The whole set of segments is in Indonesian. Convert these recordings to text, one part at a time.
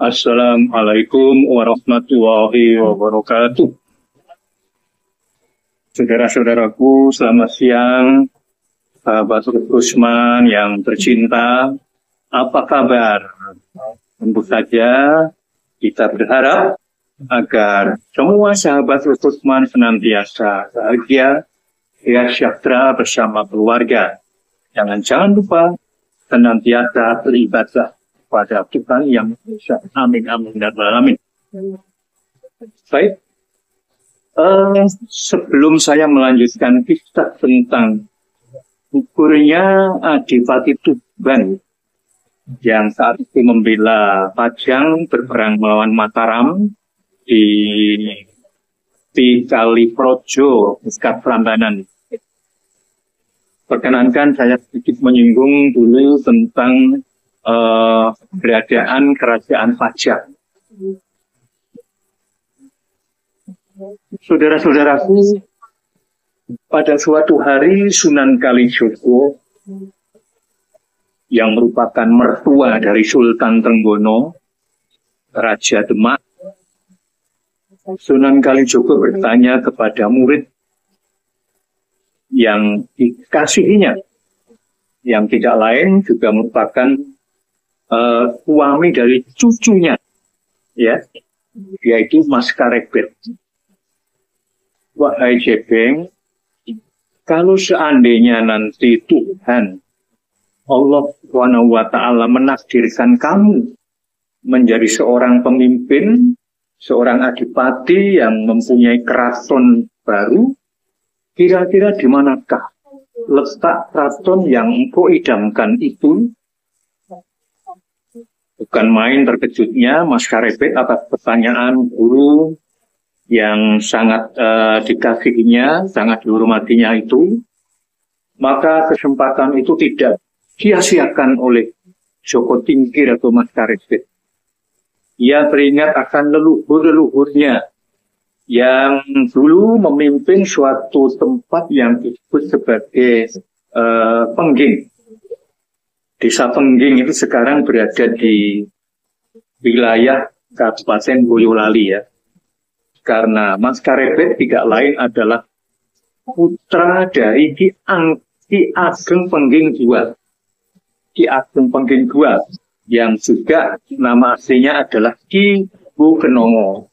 Assalamualaikum warahmatullahi wabarakatuh. Saudara-saudaraku, selamat siang. Sahabat Usman yang tercinta, apa kabar? Tentu saja kita berharap agar semua sahabat Usman senantiasa bahagia, sejahtera bersama keluarga. Jangan lupa senantiasa beribadah pada Tuhan yang Maha. Amin, amin, dan amin. Baik, sebelum saya melanjutkan kisah tentang gugurnya Adipati Tuban yang saat itu membela Pajang berperang melawan Mataram di Kaliprojo, Muskat Prambanan. Perkenankan saya sedikit menyinggung dulu tentang keberadaan kerajaan Pajang. Saudara-saudaraku, pada suatu hari Sunan Kalijogo yang merupakan mertua dari Sultan Trenggono, Raja Demak, Sunan Kalijogo bertanya kepada murid yang dikasihinya, yang tidak lain juga merupakan suami dari cucunya, ya, yaitu Mas Karebet. Wahai Jebeng, kalau seandainya nanti Tuhan Allah SWT menakdirkan kamu menjadi seorang pemimpin, seorang adipati yang mempunyai keraton baru, kira-kira di manakah letak keraton yang engkau idamkan itu? Bukan main terkejutnya Mas Karebet atas pertanyaan guru yang sangat dikasihinya, sangat dihormatinya itu. Maka kesempatan itu tidak sia-siakan oleh Joko Tingkir atau Mas Karebet. Ia teringat akan leluhur-leluhurnya yang dulu memimpin suatu tempat yang disebut sebagai Pengging. Desa Pengging itu sekarang berada di wilayah Kabupaten Boyolali, ya. Karena Mas Karebet tidak lain adalah putra dari Ki Ageng Pengging II. Ki Ageng Pengging II yang juga nama aslinya adalah Ki Kebo Kenongo.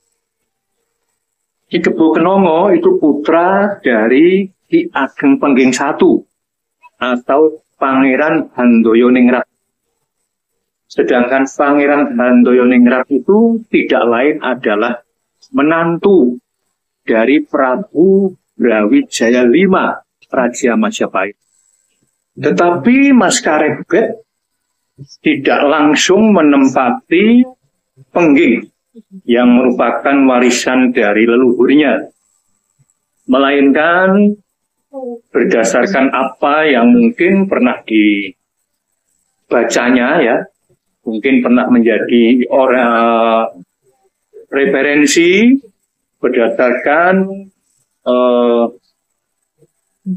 Ki Kebo Kenongo itu putra dari Ki Ageng Pengging I atau Pangeran Handoyoningrat. Sedangkan Pangeran Handoyoningrat itu tidak lain adalah menantu dari Prabu Brawijaya V, Raja Majapahit. Tetapi Mas Karebet tidak langsung menempati Pengging yang merupakan warisan dari leluhurnya, melainkan berdasarkan apa yang mungkin pernah dibacanya, ya, mungkin pernah menjadi referensi berdasarkan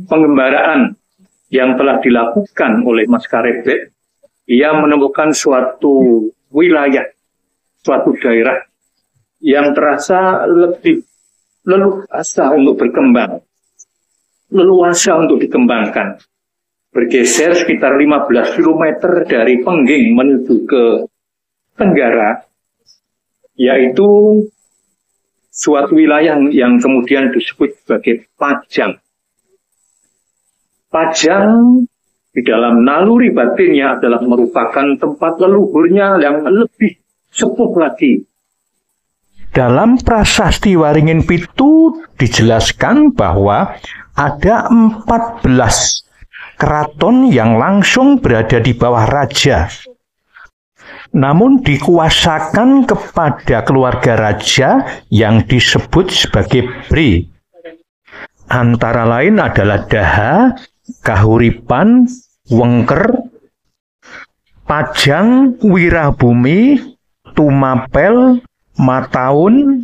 pengembaraan yang telah dilakukan oleh Mas Karebet. Ia menemukan suatu wilayah, suatu daerah yang terasa lebih leluasa untuk berkembang, leluasa untuk dikembangkan. Bergeser sekitar 15 km dari Pengging menuju ke tenggara, yaitu suatu wilayah yang kemudian disebut sebagai Pajang. Pajang di dalam naluri batinnya adalah merupakan tempat leluhurnya yang lebih sepuh lagi. Dalam Prasasti Waringin Pitu dijelaskan bahwa ada 14 keraton yang langsung berada di bawah raja, namun dikuasakan kepada keluarga raja yang disebut sebagai Bri. Antara lain adalah Daha, Kahuripan, Wengker, Pajang, Wirabumi, Tumapel, Mataun,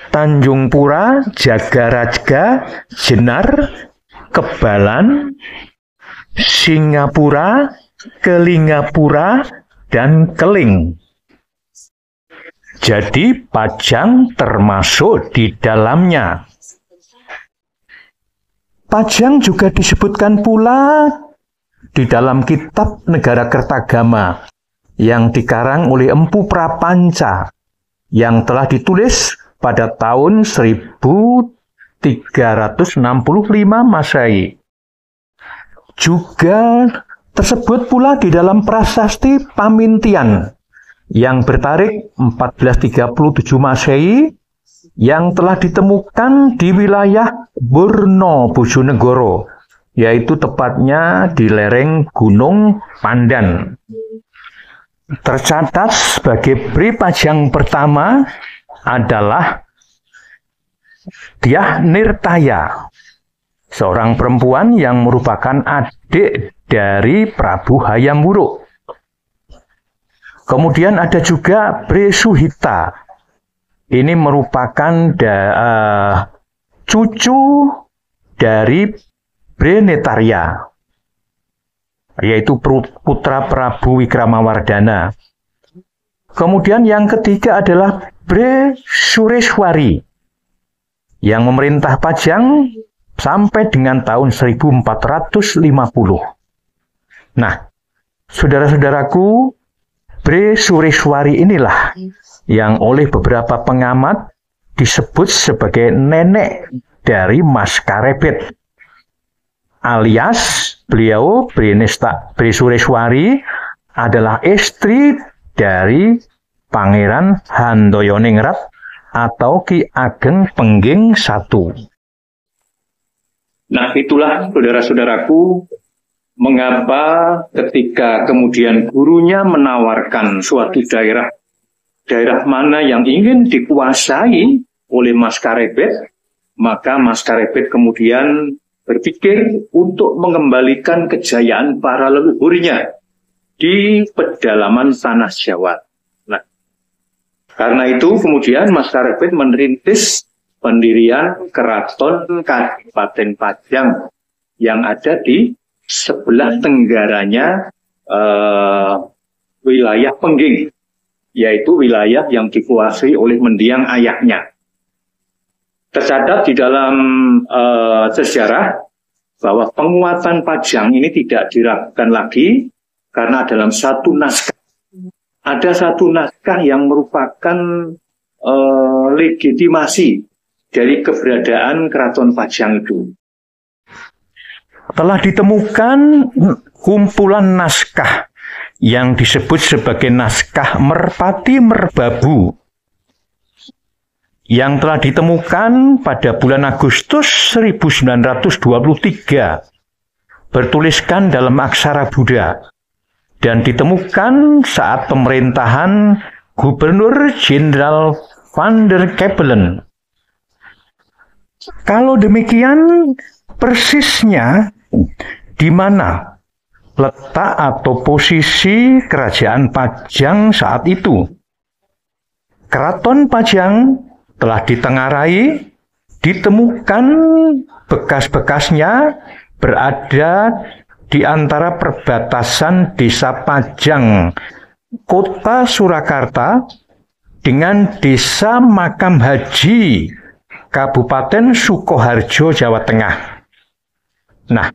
Tanjung Pura, Jagaraja, Jenar, Kebalan, Singapura, Kelingapura, dan Keling. Jadi Pajang termasuk di dalamnya. Pajang juga disebutkan pula di dalam kitab Negara Kertagama yang dikarang oleh Empu Prapanca yang telah ditulis pada tahun 1365 Masehi. Juga tersebut pula di dalam prasasti Pamintian yang bertarik 1437 Masehi yang telah ditemukan di wilayah Burno Bojonegoro, yaitu tepatnya di lereng Gunung Pandan. Tercatat sebagai Bri Pajang pertama adalah Dyah Nirtaya, seorang perempuan yang merupakan adik dari Prabu Hayam Wuruk. Kemudian ada juga Bri Suhita. Ini merupakan cucu dari Bri Netarya, yaitu putra Prabu Wikramawardhana. Kemudian yang ketiga adalah Bri Sureswari, yang memerintah Pajang sampai dengan tahun 1450. Nah, saudara-saudaraku, Bri Sureswari inilah yang oleh beberapa pengamat disebut sebagai nenek dari Mas Karebet, alias beliau Bri Sureswari adalah istri dari Pangeran Handoyoningrat atau Ki Ageng Pengging I. Nah, itulah saudara-saudaraku, mengapa ketika kemudian gurunya menawarkan suatu daerah mana yang ingin dikuasai oleh Mas Karebet, maka Mas Karebet kemudian berpikir untuk mengembalikan kejayaan para leluhurnya di pedalaman tanah Jawa. Nah, karena itu kemudian Mas Karebet merintis pendirian Keraton Kadipaten Pajang yang ada di sebelah tenggaranya wilayah Pengging, yaitu wilayah yang dikuasai oleh mendiang ayahnya. Tercatat di dalam sejarah bahwa penguatan Pajang ini tidak diragukan lagi karena dalam satu naskah, ada satu naskah yang merupakan legitimasi dari keberadaan Keraton Pajang itu. Telah ditemukan kumpulan naskah yang disebut sebagai naskah Merpati Merbabu yang telah ditemukan pada bulan Agustus 1923, bertuliskan dalam aksara Buddha dan ditemukan saat pemerintahan Gubernur Jenderal Van der Kepelen. Kalau demikian, persisnya di mana letak atau posisi kerajaan Pajang saat itu? Keraton Pajang telah ditengarai, ditemukan bekas-bekasnya berada di antara perbatasan Desa Pajang, Kota Surakarta, dengan Desa Makam Haji, Kabupaten Sukoharjo, Jawa Tengah. Nah,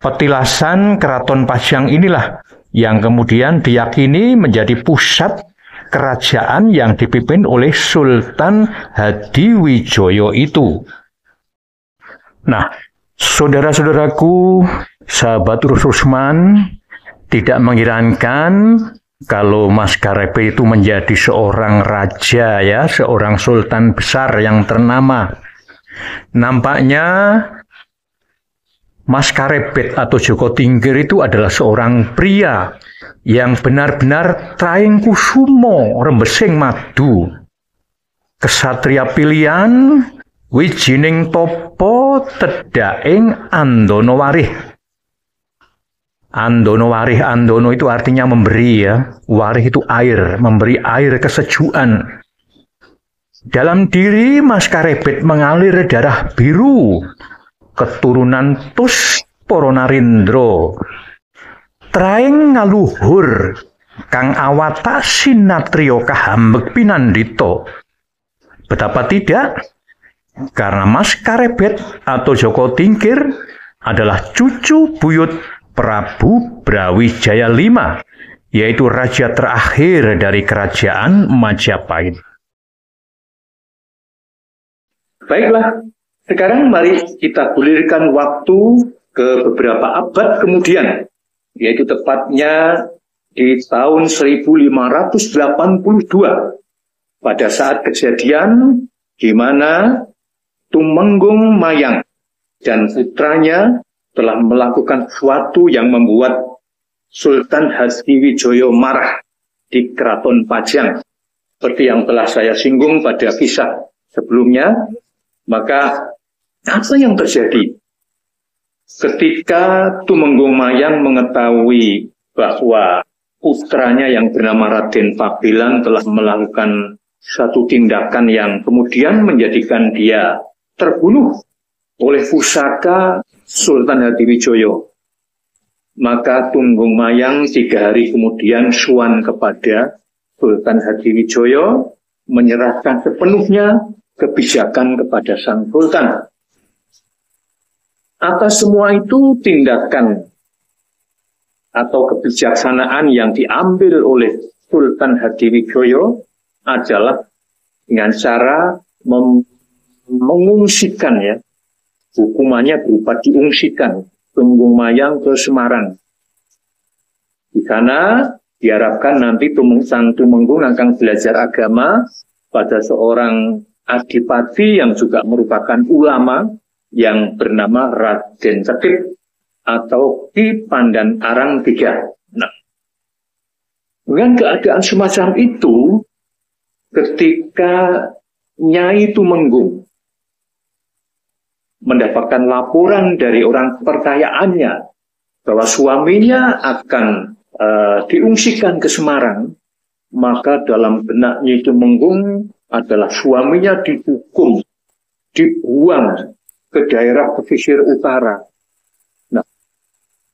petilasan Keraton Pajang inilah yang kemudian diyakini menjadi pusat kerajaan yang dipimpin oleh Sultan Hadiwijoyo itu. Nah, saudara-saudaraku, sahabat Rusman, tidak mengherankan kalau Mas Karebet itu menjadi seorang raja, ya, seorang sultan besar yang ternama. Nampaknya Mas Karebet atau Joko Tingkir itu adalah seorang pria yang benar-benar traing kusumo rembesing madu. Kesatria pilihan, wijining topo tedaing Andono Warih. Andono Warih, Andono itu artinya memberi, ya. Warih itu air, memberi air kesejukan. Dalam diri Mas Karebet mengalir darah biru, keturunan Tus Poronarindro. Traing ngaluhur kang awata sinatrio kahambek pinandito. Betapa tidak, karena Mas Karebet atau Joko Tingkir adalah cucu buyut Prabu Brawijaya V, yaitu raja terakhir dari kerajaan Majapahit. Baiklah, sekarang mari kita gulirkan waktu ke beberapa abad kemudian, yaitu tepatnya di tahun 1582, pada saat kejadian di mana Tumenggung Mayang dan putranya telah melakukan sesuatu yang membuat Sultan Hadiwijoyo marah di Keraton Pajang. Seperti yang telah saya singgung pada kisah sebelumnya, maka apa yang terjadi ketika Tumenggung Mayang mengetahui bahwa putranya yang bernama Raden Pabilan telah melakukan satu tindakan yang kemudian menjadikan dia terbunuh oleh pusaka Sultan Hadiwijoyo. Maka Tumenggung Mayang 3 hari kemudian suan kepada Sultan Hadiwijoyo, menyerahkan sepenuhnya kebijakan kepada sang Sultan. Atas semua itu tindakan atau kebijaksanaan yang diambil oleh Sultan Hadiwijoyo adalah dengan cara mengungsikan, ya, hukumannya berupa diungsikan Tumenggung Mayang ke Semarang. Di sana diharapkan nanti Sang Tumenggung akan belajar agama pada seorang adipati yang juga merupakan ulama yang bernama Raden Cekip atau Ki Pandan Arang III. Nah, dengan keadaan semacam itu, ketika Nyai Tumenggung mendapatkan laporan dari orang kepercayaannya bahwa suaminya akan diungsikan ke Semarang, maka dalam benak Nyai Tumenggung adalah suaminya dihukum, dibuang ke daerah pesisir utara. Nah,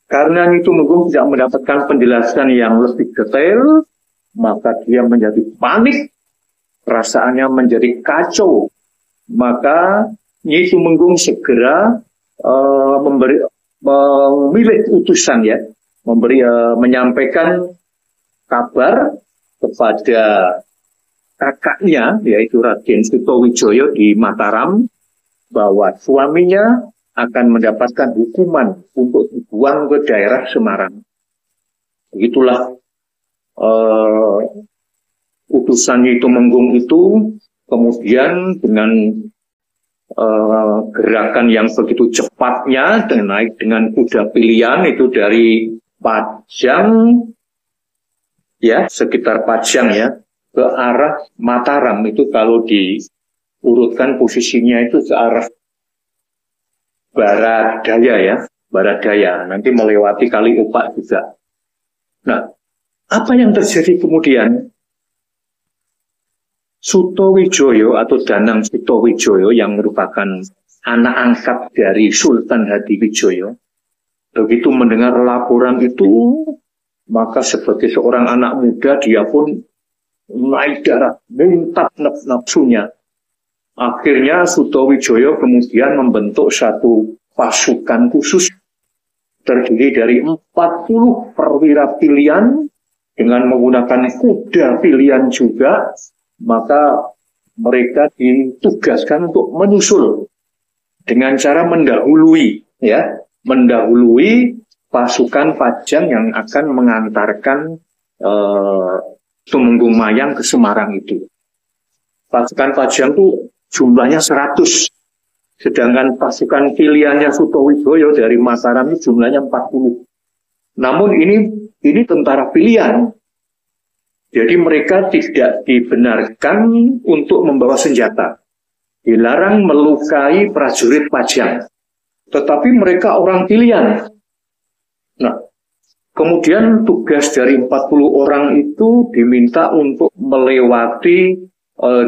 karena Nyai Tumenggung tidak mendapatkan penjelasan yang lebih detail, maka dia menjadi panik, perasaannya menjadi kacau. Maka Nyai Tumenggung segera memilih utusan, ya, menyampaikan kabar kepada kakaknya, yaitu Raden Sutowijoyo di Mataram, bahwa suaminya akan mendapatkan hukuman untuk dibuang ke daerah Semarang. Begitulah utusan Nyai Tumenggung itu kemudian dengan gerakan yang begitu cepatnya naik dengan kuda pilihan itu dari Pajang, ya, sekitar Pajang, ya, ke arah Mataram. Itu kalau diurutkan posisinya itu ke arah barat daya, ya, barat daya, nanti melewati Kali Opak juga. Nah, apa yang terjadi kemudian? Sutowijoyo atau Danang Sutowijoyo yang merupakan anak angkat dari Sultan Hadiwijoyo, begitu mendengar laporan itu, maka sebagai seorang anak muda dia pun naik darah, minta nafsunya. Akhirnya Sutowijoyo kemudian membentuk satu pasukan khusus terdiri dari 40 perwira pilihan dengan menggunakan kuda pilihan juga. Maka mereka ditugaskan untuk menyusul dengan cara mendahului, ya, mendahului pasukan Pajang yang akan mengantarkan Tumenggung Mayang ke Semarang itu. Pasukan Pajang itu jumlahnya 100, sedangkan pasukan pilihannya Sutowijoyo dari Mataram itu jumlahnya 40. Namun ini tentara pilihan. Jadi mereka tidak dibenarkan untuk membawa senjata. Dilarang melukai prajurit Pajang. Tetapi mereka orang pilihan. Nah, kemudian tugas dari 40 orang itu diminta untuk melewati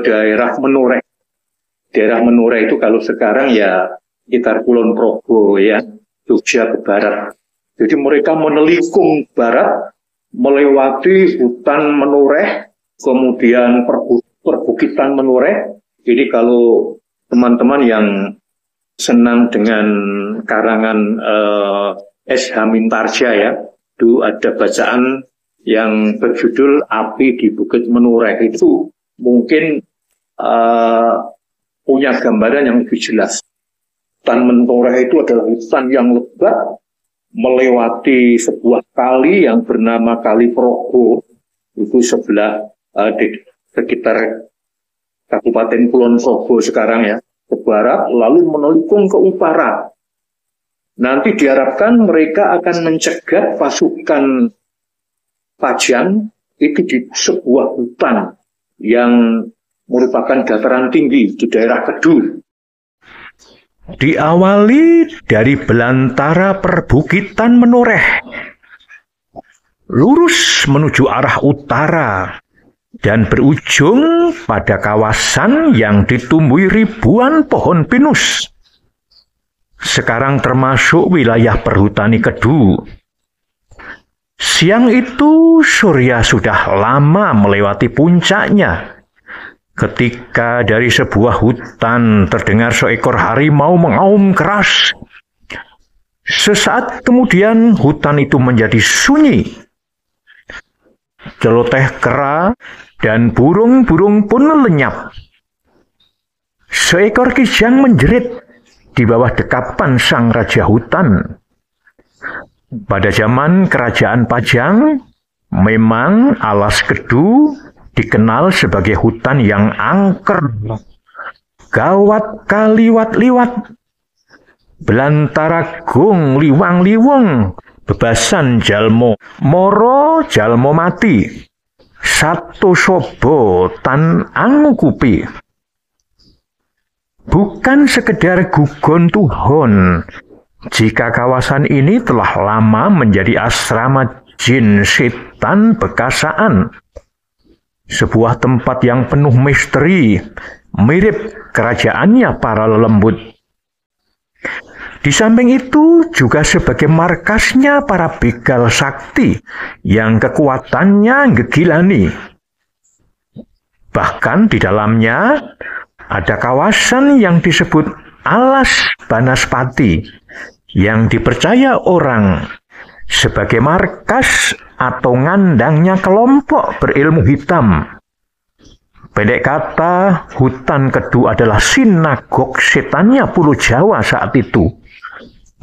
daerah Menoreh. Daerah Menoreh itu kalau sekarang ya sekitar Kulon Progo, ya, Jogja ke barat. Jadi mereka menelikung barat, melewati hutan menoreh, kemudian perbukitan menoreh. Ini kalau teman-teman yang senang dengan karangan S. Hamintarja ya, itu ada bacaan yang berjudul Api di Bukit Menoreh. Itu mungkin punya gambaran yang lebih jelas. Hutan menoreh itu adalah hutan yang lebat, melewati sebuah kali yang bernama Kali Progo, itu sebelah di sekitar Kabupaten Kulon Progo sekarang ya, ke barat, lalu melengkung ke utara. Nanti diharapkan mereka akan mencegat pasukan Pajang itu di sebuah hutan yang merupakan dataran tinggi di daerah Kedu. Diawali dari belantara perbukitan menoreh, lurus menuju arah utara, dan berujung pada kawasan yang ditumbuhi ribuan pohon pinus. Sekarang termasuk wilayah perhutani Kedu. Siang itu surya sudah lama melewati puncaknya, ketika dari sebuah hutan terdengar seekor harimau mengaum keras. Sesaat kemudian hutan itu menjadi sunyi. Celoteh kera dan burung-burung pun lenyap. Seekor kijang menjerit di bawah dekapan sang raja hutan. Pada zaman kerajaan Pajang, memang alas Kedu dikenal sebagai hutan yang angker, gawat kaliwat-liwat, belantara gung liwang-liwung, bebasan jalmo, moro jalmo mati, satu sobo tan angukupi. Bukan sekedar gugon tuhon, jika kawasan ini telah lama menjadi asrama jin setan bekasaan. Sebuah tempat yang penuh misteri, mirip kerajaannya para lelembut. Di samping itu juga sebagai markasnya para begal sakti yang kekuatannya gegilani. Bahkan di dalamnya ada kawasan yang disebut Alas Banaspati yang dipercaya orang sebagai markas atau ngandangnya kelompok berilmu hitam. Pendek kata, hutan Kedu adalah sinagog setannya Pulau Jawa saat itu.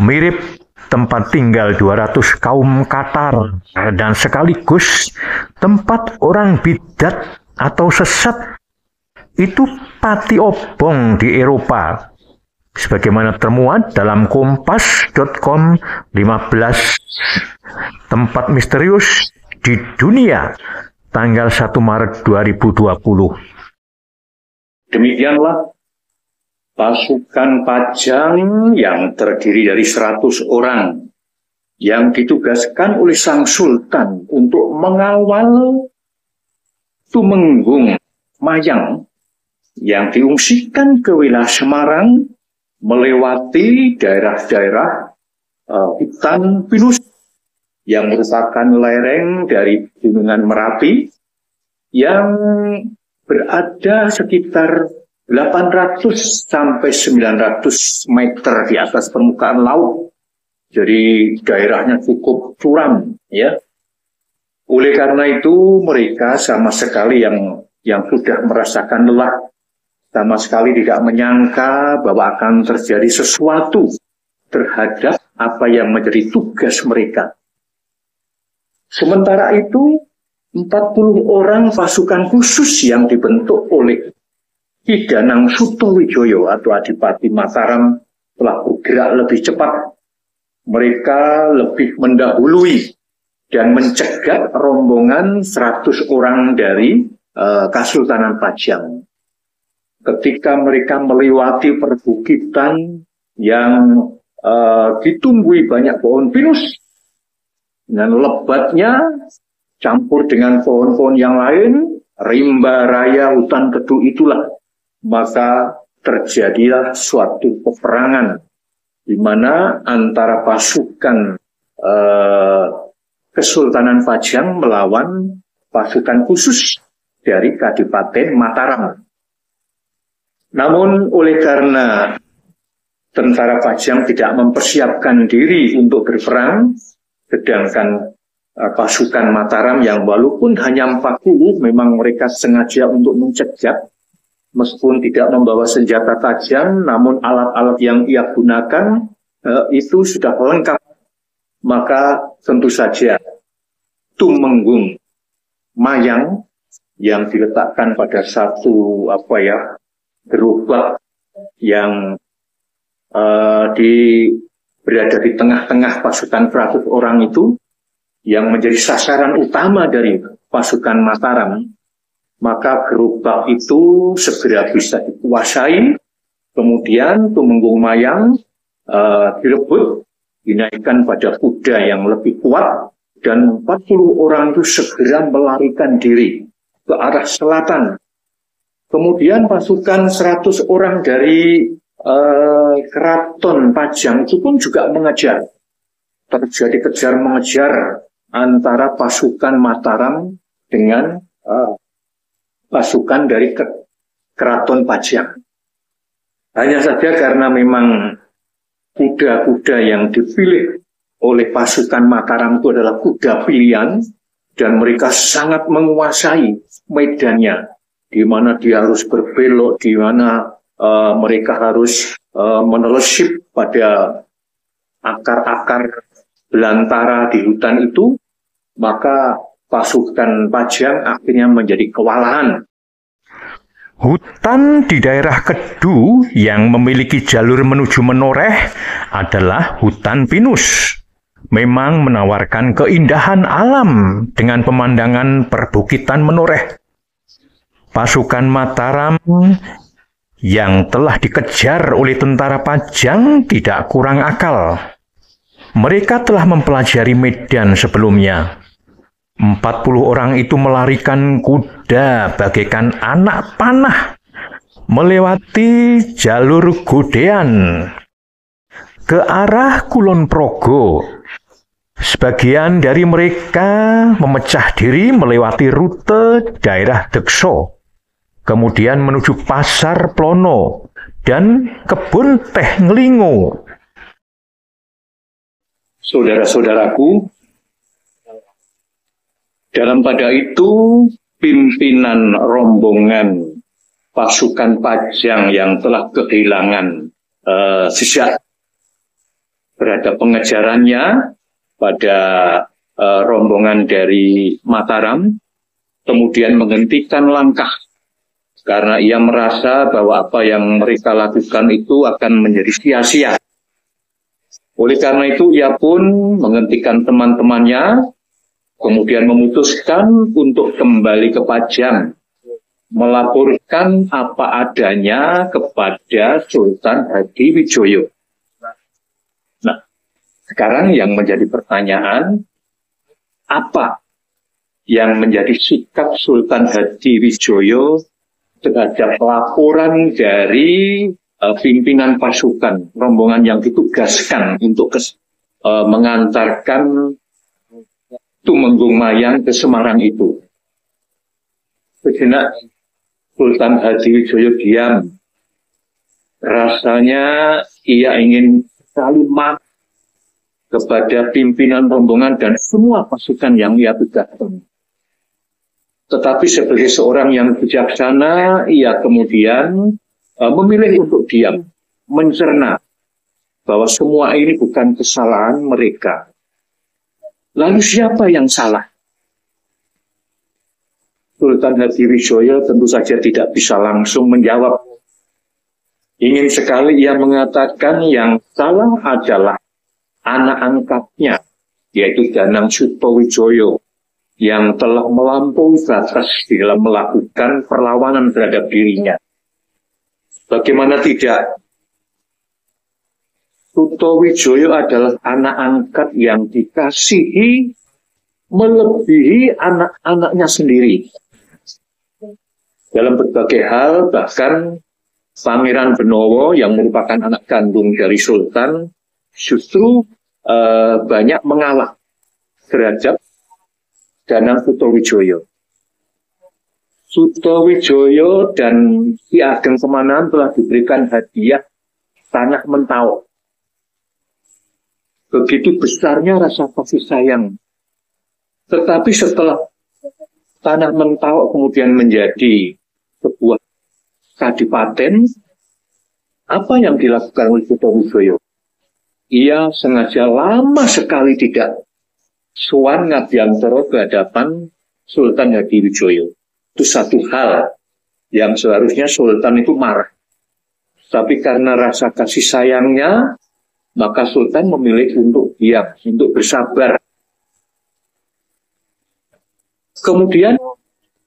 Mirip tempat tinggal 200 kaum Katar dan sekaligus tempat orang bidat atau sesat. Itu Pati Obong di Eropa. Sebagaimana termuat dalam kompas.com 15 tempat misterius di dunia tanggal 1 Maret 2020. Demikianlah pasukan Pajang yang terdiri dari 100 orang yang ditugaskan oleh sang sultan untuk mengawal Tumenggung Mayang yang diungsikan ke wilayah Semarang melewati daerah-daerah hutan pinus yang merupakan lereng dari Gunungan Merapi yang berada sekitar 800 sampai 900 meter di atas permukaan laut. Jadi daerahnya cukup curam ya. Oleh karena itu mereka sama sekali yang sudah merasakan lelah sama sekali tidak menyangka bahwa akan terjadi sesuatu terhadap apa yang menjadi tugas mereka. Sementara itu, 40 orang pasukan khusus yang dibentuk oleh Ki Danang Sutowijoyo atau Adipati Mataram telah bergerak lebih cepat. Mereka lebih mendahului dan mencegat rombongan 100 orang dari Kesultanan Pajang. Ketika mereka melewati perbukitan yang ditumbuhi banyak pohon pinus, dengan lebatnya campur dengan pohon-pohon yang lain, rimba raya hutan Kedu itulah, maka terjadilah suatu peperangan di mana antara pasukan Kesultanan Pajang melawan pasukan khusus dari Kadipaten Mataram. Namun oleh karena tentara Pajang tidak mempersiapkan diri untuk berperang, sedangkan pasukan Mataram yang walaupun hanya 40, memang mereka sengaja untuk mencegat, meskipun tidak membawa senjata tajam, namun alat-alat yang ia gunakan itu sudah lengkap. Maka tentu saja tumenggung mayang yang diletakkan pada satu gerobak yang berada di tengah-tengah pasukan 100 orang itu, yang menjadi sasaran utama dari pasukan Mataram, maka gerobak itu segera bisa dikuasai. Kemudian tumenggung mayang direbut, dinaikkan pada kuda yang lebih kuat, dan 40 orang itu segera melarikan diri ke arah selatan. Kemudian pasukan 100 orang dari Keraton Pajang itu pun juga mengejar. Terjadi kejar mengejar antara pasukan Mataram dengan pasukan dari Keraton Pajang. Hanya saja karena memang kuda-kuda yang dipilih oleh pasukan Mataram itu adalah kuda pilihan, dan mereka sangat menguasai medannya, di mana dia harus berbelok, di mana mereka harus menelisip pada akar-akar belantara di hutan itu, maka pasukan Pajang akhirnya menjadi kewalahan. Hutan di daerah Kedu yang memiliki jalur menuju Menoreh adalah hutan pinus. Memang menawarkan keindahan alam dengan pemandangan perbukitan Menoreh. Pasukan Mataram yang telah dikejar oleh tentara Pajang tidak kurang akal. Mereka telah mempelajari medan sebelumnya. 40 orang itu melarikan kuda bagaikan anak panah, melewati jalur Godean ke arah Kulon Progo. Sebagian dari mereka memecah diri melewati rute daerah Dekso, kemudian menuju Pasar Plono dan Kebun Teh Ngelingo. Saudara-saudaraku, dalam pada itu pimpinan rombongan pasukan Pajang yang telah kehilangan jejak terhadap pengejarannya pada rombongan dari Mataram, kemudian menghentikan langkah karena ia merasa bahwa apa yang mereka lakukan itu akan menjadi sia-sia. Oleh karena itu ia pun menghentikan teman-temannya, kemudian memutuskan untuk kembali ke Pajang, melaporkan apa adanya kepada Sultan Hadiwijoyo. Nah, sekarang yang menjadi pertanyaan, apa yang menjadi sikap Sultan Hadiwijoyo terhadap laporan dari pimpinan pasukan, rombongan yang ditugaskan untuk mengantarkan Tumenggung Mayang ke Semarang itu? Sejenak Sultan Hadiwijoyo diam. Rasanya ia ingin sekali marah kepada pimpinan rombongan dan semua pasukan yang ia tugaskan. Tetapi sebagai seorang yang bijaksana, ia kemudian memilih untuk diam, mencerna bahwa semua ini bukan kesalahan mereka. Lalu siapa yang salah? Sultan Hadiwijoyo tentu saja tidak bisa langsung menjawab. Ingin sekali ia mengatakan yang salah adalah anak angkatnya, yaitu Danang Sutowijoyo, yang telah melampaui batas dalam melakukan perlawanan terhadap dirinya. Bagaimana tidak? Sutowijoyo adalah anak angkat yang dikasihi melebihi anak-anaknya sendiri. Dalam berbagai hal, bahkan Pangeran Benowo yang merupakan anak kandung dari Sultan justru banyak mengalah terhadap Danang Sutawijaya. Sutawijaya dan Ki Ageng Kemanahan telah diberikan hadiah tanah Mentawai. Begitu besarnya rasa kasih sayang. Tetapi setelah tanah Mentawai kemudian menjadi sebuah kadipaten, apa yang dilakukan oleh Sutawijaya? Ia sengaja lama sekali tidak sowan ngabiyantara ke hadapan Sultan Hadiwijaya. Itu satu hal yang seharusnya Sultan itu marah. Tapi karena rasa kasih sayangnya, maka Sultan memilih untuk diam, untuk bersabar. Kemudian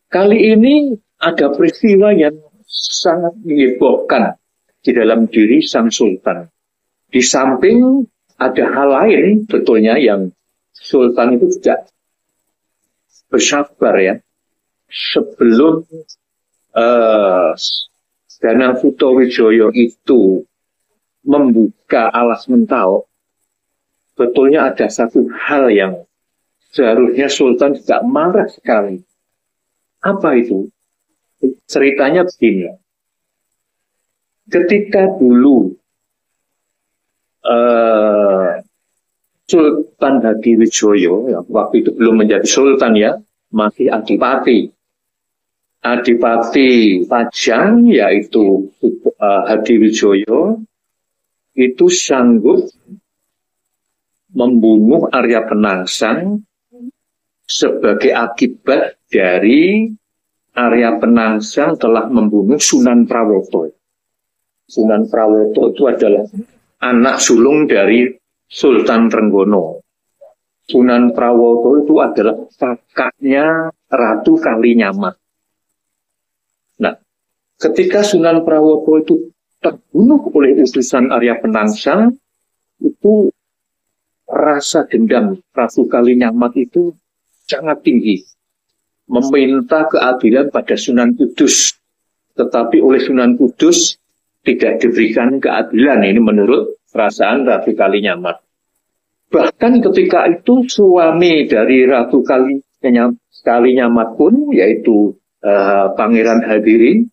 kali ini ada peristiwa yang sangat menghebohkan di dalam diri sang Sultan. Di samping ada hal lain betulnya yang Sultan itu tidak bersabar ya. Sebelum Danang Sutawijaya itu membuka alas Mentawai, betulnya ada satu hal yang seharusnya Sultan tidak marah sekali. Apa itu? Ceritanya begini. Ketika dulu Sultan Hadiwijaya, ya, waktu itu belum menjadi Sultan ya, masih Adipati. Adipati Pajang, yaitu Hadiwijaya, itu sanggup membunuh Arya Penangsang sebagai akibat dari Arya Penangsang telah membunuh Sunan Prawoto. Sunan Prawoto itu adalah anak sulung dari Sultan Trenggono. Sunan Prawoto itu adalah kakaknya Ratu Kalinyamat. Nah, ketika Sunan Prawoto itu terbunuh oleh utusan Arya Penangsang, itu rasa dendam Ratu Kalinyamat itu sangat tinggi. Meminta keadilan pada Sunan Kudus. Tetapi oleh Sunan Kudus tidak diberikan keadilan. Ini menurut perasaan Ratu Kalinyamat. Bahkan ketika itu suami dari Ratu Kalinyamat pun, yaitu Pangeran Hadirin,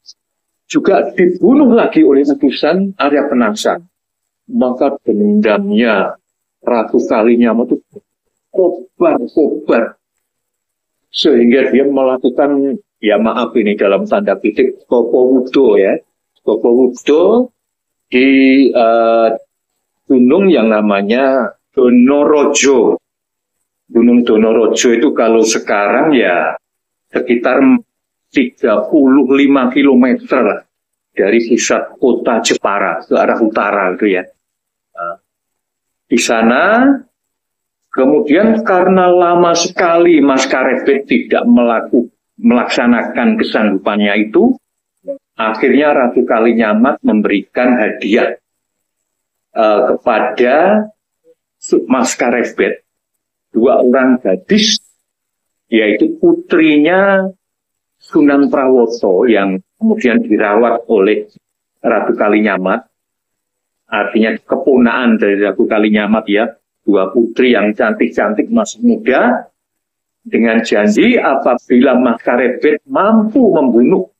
juga dibunuh lagi oleh utusan Arya Penangsang. Maka dendamnya Ratu Kalinyamat itu kobar-kobar. Sehingga dia melakukan, ya maaf ini dalam tanda petik, Kopowudo ya. Kopowudo di gunung yang namanya Donorojo. Gunung Donorojo itu kalau sekarang ya sekitar 35 km lah dari pusat kota Jepara ke arah utara itu ya. Di sana kemudian karena lama sekali Mas Karebet tidak melaksanakan kesanggupannya itu, akhirnya Ratu Kalinyamat memberikan hadiah kepada Mas Karebet, 2 orang gadis, yaitu putrinya Sunan Prawoto yang kemudian dirawat oleh Ratu Kalinyamat, artinya keponaan dari Ratu Kalinyamat ya, 2 putri yang cantik-cantik masih muda, dengan janji apabila Mas Karebet mampu membunuh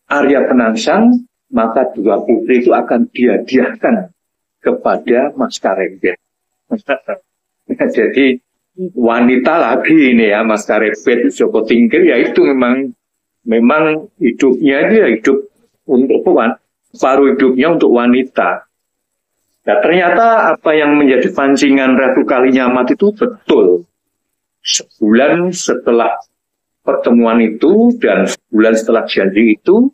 Arya Penangsang, maka 2 putri itu akan dihadiahkan kepada Mas Karebet. Jadi wanita lagi ini ya Mas Karebet Joko Tingkir, ya itu memang hidupnya dia hidup untuk paruh hidupnya untuk wanita. Nah, ternyata apa yang menjadi pancingan Ratu Kalinyamat itu betul. Sebulan setelah pertemuan itu dan sebulan setelah janji itu,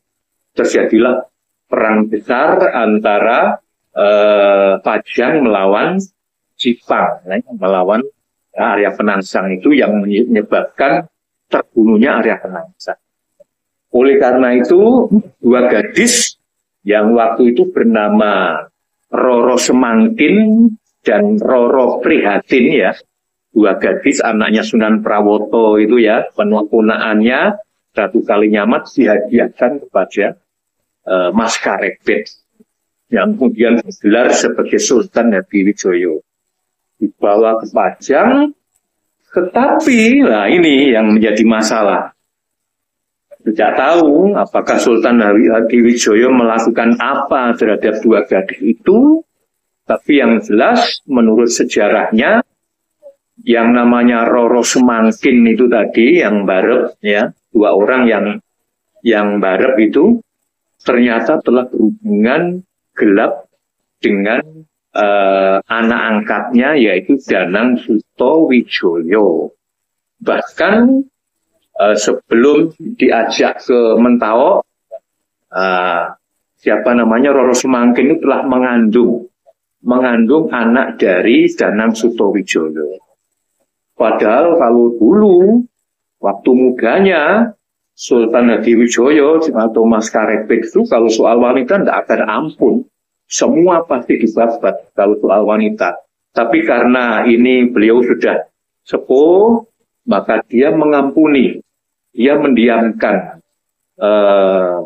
terjadilah perang besar antara Pajang melawan Jipang, melawan Arya Penangsang itu yang menyebabkan terbunuhnya Arya Penangsang. Oleh karena itu, 2 gadis yang waktu itu bernama Roro Semangkin dan Roro Prihatin ya, 2 gadis anaknya Sunan Prawoto itu ya, penuaannya Ratu Kalinyamat dihadiahkan kepada Mas Karebet yang kemudian digelar sebagai Sultan Hadiwijaya. Dibawa ke Pajang, Tetapi, nah ini yang menjadi masalah. Tidak tahu apakah Sultan Hadiwijoyo melakukan apa terhadap dua gadis itu, tapi yang jelas menurut sejarahnya, yang namanya Roro Semangkin itu tadi, yang barep, ya, dua orang yang barep itu, ternyata telah berhubungan gelap dengan anak angkatnya, yaitu Danang Sutowijoyo. Bahkan sebelum diajak ke Mentawai, siapa namanya Roro Semangkin itu telah mengandung anak dari Danang Sutowijoyo. Padahal kalau dulu waktu mudanya Sultan Hadiwijoyo atau Mas Karepet itu kalau soal wanita tidak akan ampun. Semua pasti dibabat kalau soal wanita. Tapi karena ini beliau sudah sepuh, maka dia mengampuni. Dia mendiamkan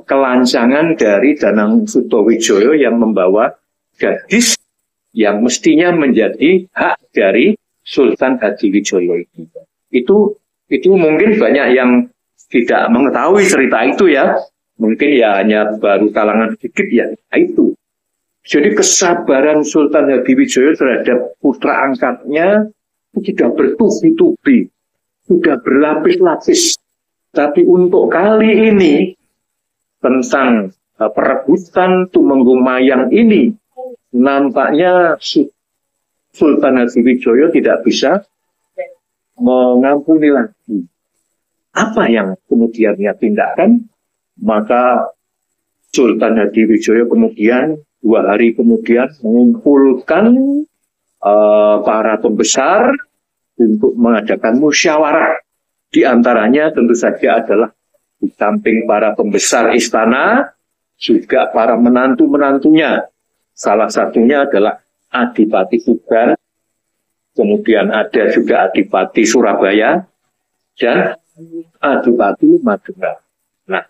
kelancangan dari Danang Sutowijoyo yang membawa gadis yang mestinya menjadi hak dari Sultan Hadiwijoyo itu mungkin banyak yang tidak mengetahui cerita itu ya. Mungkin ya hanya baru kalangan sedikit ya. Itu. Jadi kesabaran Sultan Hadiwijoyo terhadap putra angkatnya tidak bertubi-tubi, sudah berlapis-lapis. Tapi untuk kali ini tentang perebutan Tumenggung Mayang ini nampaknya Sultan Hadiwijoyo tidak bisa mengampuni lagi. Apa yang kemudian dia tindakan? Maka Sultan Hadiwijoyo kemudian 2 hari kemudian mengumpulkan para pembesar untuk mengadakan musyawarah. Di antaranya tentu saja adalah di samping para pembesar istana, juga para menantu-menantunya. Salah satunya adalah Adipati Tuban, kemudian ada juga Adipati Surabaya, dan Adipati Madura. Nah,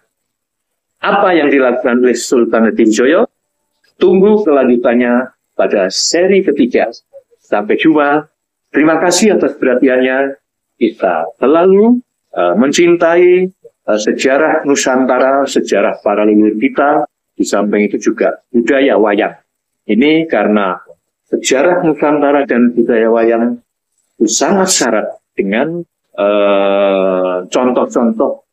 apa yang dilakukan oleh Sultan Hadiwijoyo? Tunggu kelanjutannya pada seri ketiga. Sampai jumpa. Terima kasih atas perhatiannya. Kita selalu mencintai sejarah Nusantara, sejarah para leluhur kita. Di samping itu juga budaya wayang. Ini karena sejarah Nusantara dan budaya wayang itu sangat syarat dengan contoh-contoh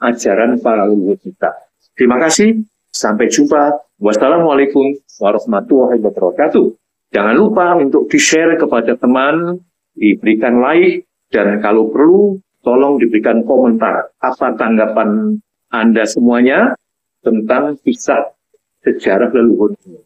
ajaran para leluhur kita. Terima kasih. Sampai jumpa. Wassalamualaikum warahmatullahi wabarakatuh. Jangan lupa untuk di-share kepada teman, diberikan like, dan kalau perlu, tolong diberikan komentar. Apa tanggapan Anda semuanya tentang kisah sejarah leluhur ini.